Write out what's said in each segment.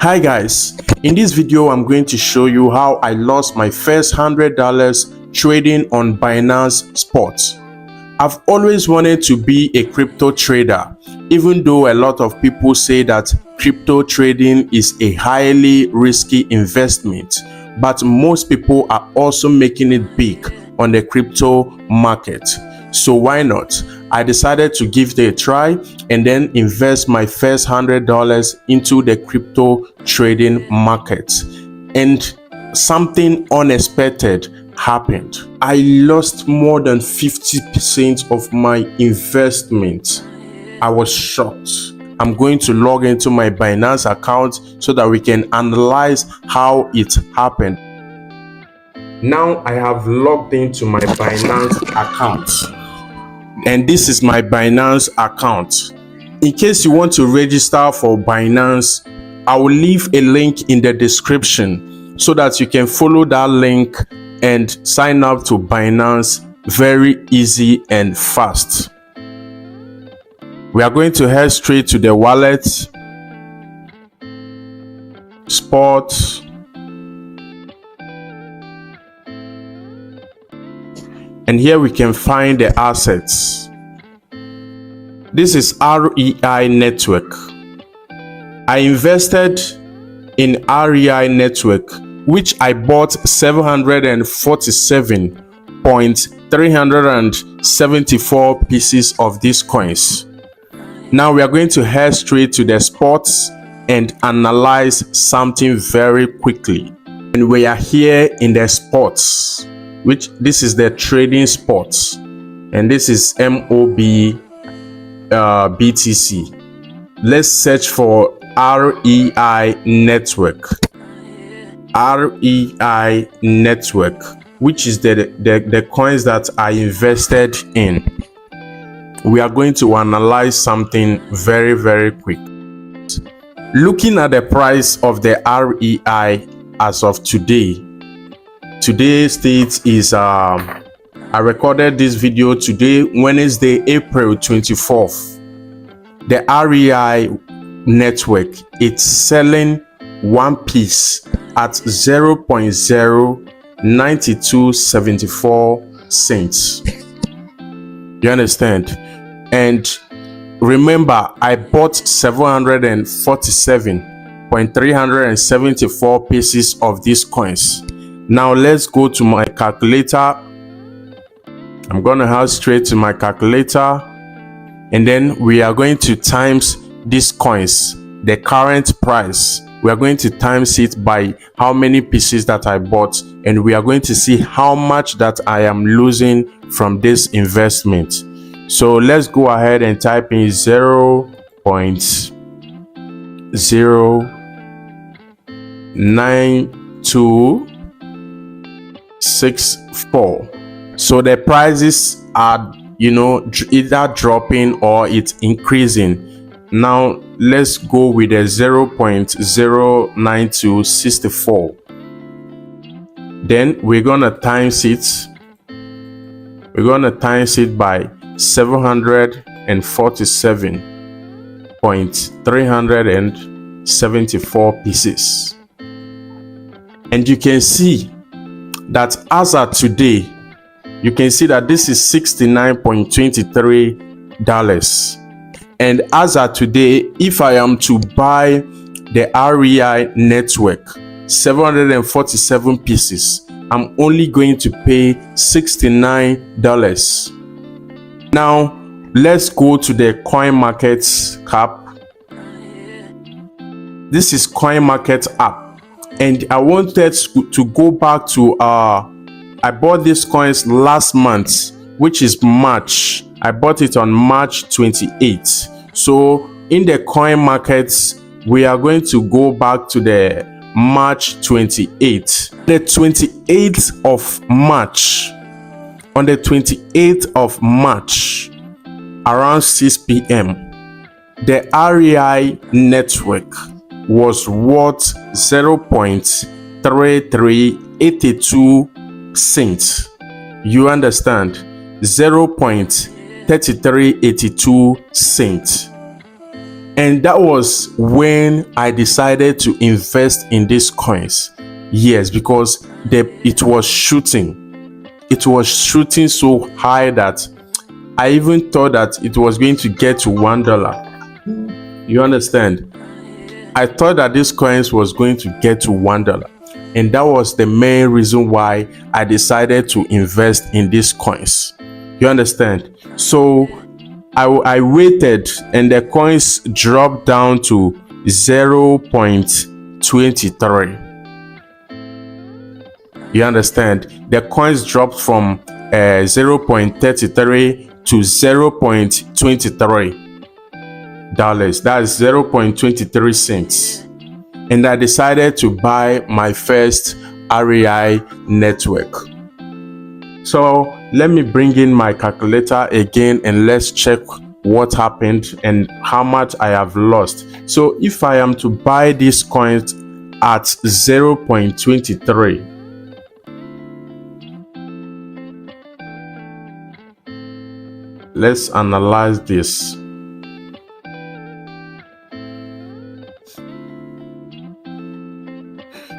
Hi guys, in this video I'm going to show you how I lost my first $100 trading on Binance Spot. I've always wanted to be a crypto trader, even though a lot of people say that crypto trading is a highly risky investment, but most people are also making it big on the crypto market. So why not? I decided to give it a try and then invest my first $100 into the crypto trading market. And something unexpected happened. I lost more than 50% of my investment. I was shocked. I'm going to log into my Binance account so that we can analyze how it happened. Now I have logged into my Binance account. And this is my Binance account. In case you want to register for Binance, I will leave a link in the description so that you can follow that link and sign up to Binance very easy and fast. We are going to head straight to the wallet, spot, and here we can find the assets. This is REI Network. I invested in REI Network, which I bought 747.374 pieces of these coins. Now we are going to head straight to the spots and analyze something very quickly. And we are here in the spots, which this is the trading spots, and this is MOB BTC. Let's search for REI Network. REI Network, which is the coins that I invested in. We are going to analyze something very, very quick. Looking at the price of the REI as of today, today's date is I recorded this video today, Wednesday, April 24th. The REI Network, it's selling one piece at 0.09274 cents. You understand? And remember, I bought 747.374 pieces of these coins. Now let's go to my calculator. I'm gonna head straight to my calculator, and then we are going to times these coins, the current price. We are going to times it by how many pieces that I bought, and we are going to see how much that I am losing from this investment. So let's go ahead and type in 0.09264. So the prices are, either dropping or it's increasing. Now let's go with the 0.09264. Then we're gonna times it. We're gonna times it by 747.374 pieces. And you can see that as of today, you can see that this is $69.23. And as of today, if I am to buy the REI Network 747 pieces, I'm only going to pay $69. Now let's go to the coin market cap. This is coin market app, and I wanted to go back to I bought these coins last month, which is March. I bought it on March 28th. So in the coin markets, we are going to go back to the March 28th. The 28th of March. On the 28th of March, around 6 p.m., the REI Network was worth 0.3382 cents. You understand? 0.3382 cents. And that was when I decided to invest in these coins. Yes, because it was shooting. It was shooting so high that I even thought that it was going to get to $1. You understand? I thought that these coins was going to get to $1. And that was the main reason why I decided to invest in these coins. You understand? So I waited, and the coins dropped down to 0.23. You understand? The coins dropped from 0.33 to $0.23. That's 0.23 cents. And I decided to buy my first REI network. So let me bring in my calculator again, and let's check what happened and how much I have lost. So if I am to buy these coins at 0.23, let's analyze this.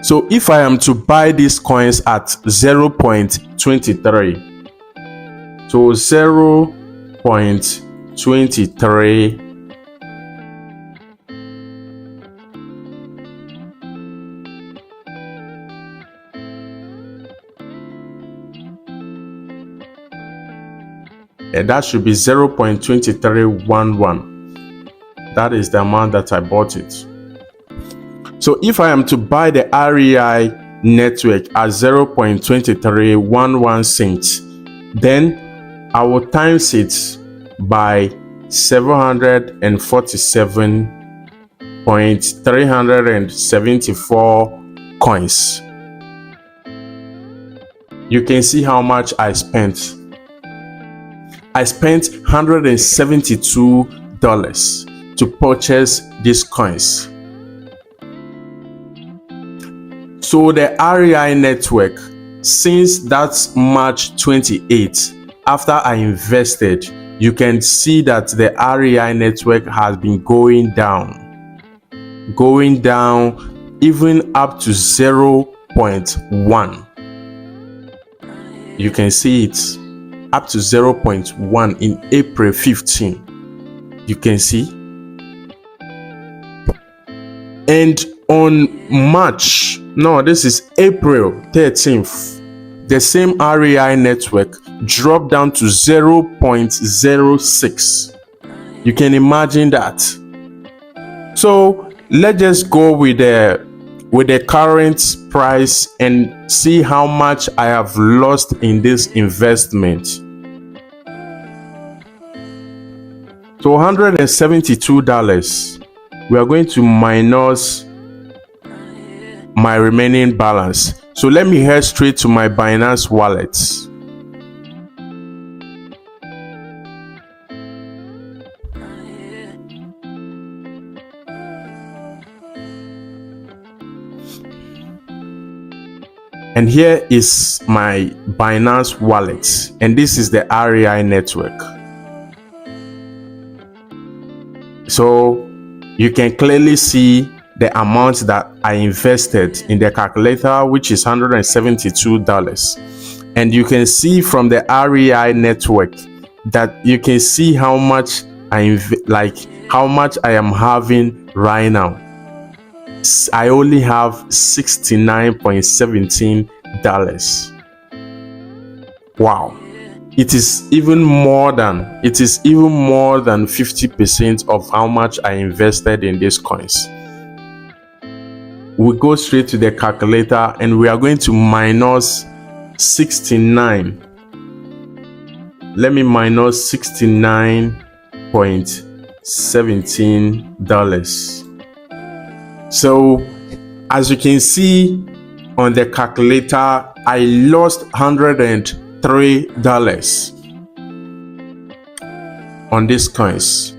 So if I am to buy these coins at 0.23, so 0.23 and that should be 0.2311. That is the amount that I bought it. So if I am to buy the REI network at 0.2311 cents, then I will times it by 747.374 coins. You can see how much I spent. I spent $172 to purchase these coins. So the REI network, since that's March 28, after I invested, you can see that the REI network has been going down even up to 0.1. You can see it up to 0.1 in April 15. You can see. And on this is April 13th, the same REI network dropped down to 0.06. You can imagine that. So let's just go with the current price and see how much I have lost in this investment. So $172. We are going to minus my remaining balance. So let me head straight to my Binance wallet. And here is my Binance wallet, and this is the REI network. So you can clearly see the amount that I invested in the calculator, which is $172. And you can see from the REI network that you can see how much I am having right now. I only have $69.17. Wow. It is even more than 50% of how much I invested in these coins. We go straight to the calculator and we are going to minus 69. Let me minus $69.17. So as you can see on the calculator, I lost $103 on these coins.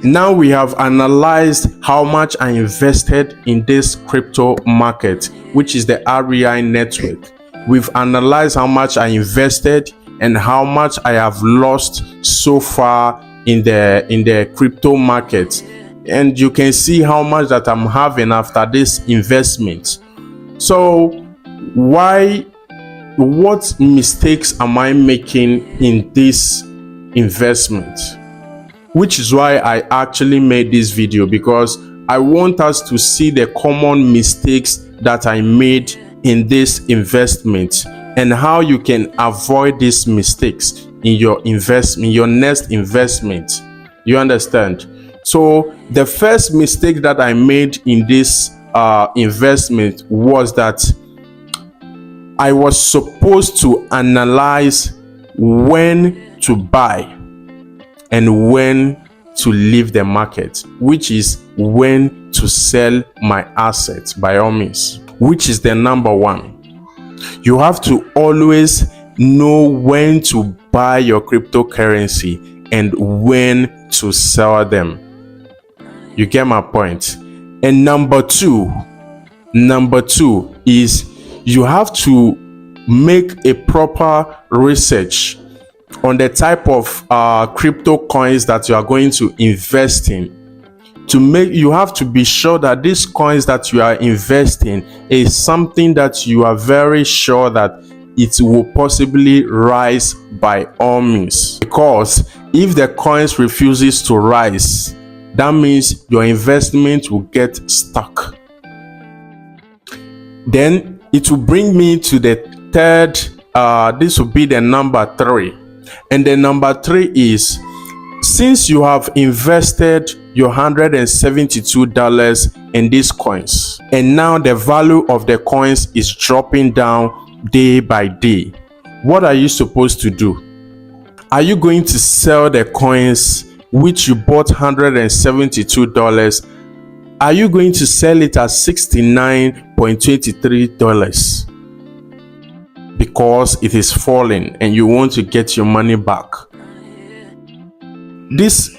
Now we have analyzed how much I invested in this crypto market, which is the REI network. We've analyzed how much I invested and how much I have lost so far in the crypto market. and you can see how much that I'm having after this investment. So what mistakes am I making in this investment? Which is why I actually made this video, because I want us to see the common mistakes that I made in this investment and how you can avoid these mistakes in your investment, your next investment. You understand? So the first mistake that I made in this investment was that I was supposed to analyze when to buy and when to leave the market, which is when to sell my assets, by all means, which is the number one. You have to always know when to buy your cryptocurrency and when to sell them. You get my point? And number two is you have to make a proper research on the type of crypto coins that you are going to invest in. You have to be sure that these coins that you are investing is something that you are very sure that it will possibly rise by all means. Because if the coins refuses to rise, that means your investment will get stuck. Then it will bring me to the third, this will be the number 3. And the number 3 is, since you have invested your $172 in these coins, and now the value of the coins is dropping down day by day, what are you supposed to do? Are you going to sell the coins which you bought $172? Are you going to sell it at $69.23 because it is falling and you want to get your money back? This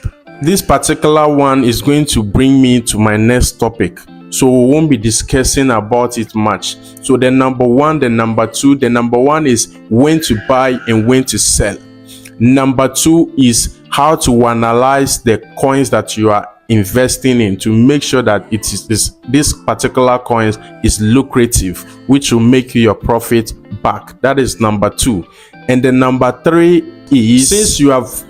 particular one is going to bring me to my next topic, so we won't be discussing about it much. So the number 1, the number 2, the number 1 is when to buy and when to sell. Number 2 is how to analyze the coins that you are investing in to make sure that this particular coins is lucrative, which will make you your profit back. That is number 2. And the number 3 is, since you have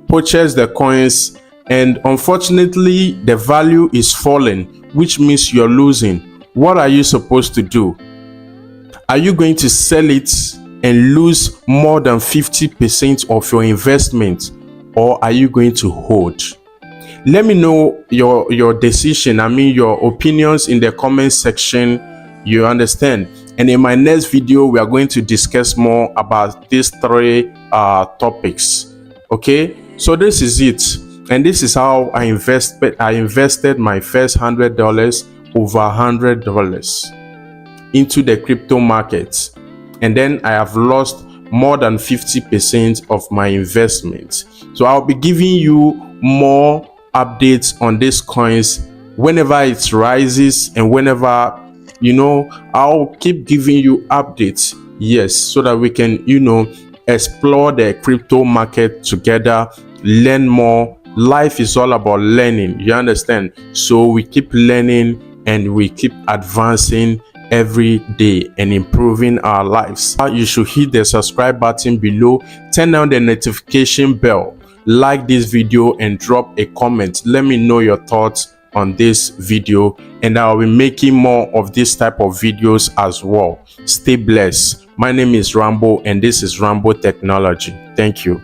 purchased the coins and unfortunately the value is falling, which means you're losing, what are you supposed to do? Are you going to sell it and lose more than 50% of your investment, or are you going to hold? Let me know your decision, your opinions in the comment section. You understand? And in my next video we are going to discuss more about these 3 topics. Okay, so this is it, and this is how I invested my first $100, over $100 into the crypto market, and then I have lost more than 50% of my investment. So I'll be giving you more updates on these coins whenever it rises, and whenever, I'll keep giving you updates, yes, so that we can, explore the crypto market together, learn more. Life is all about learning, you understand? So we keep learning and we keep advancing every day and improving our lives. You should hit the subscribe button below, turn on the notification bell, like this video and drop a comment. Let me know your thoughts on this video, and I'll be making more of this type of videos as well. Stay blessed. My name is Rambo and this is Rambo Technology. Thank you.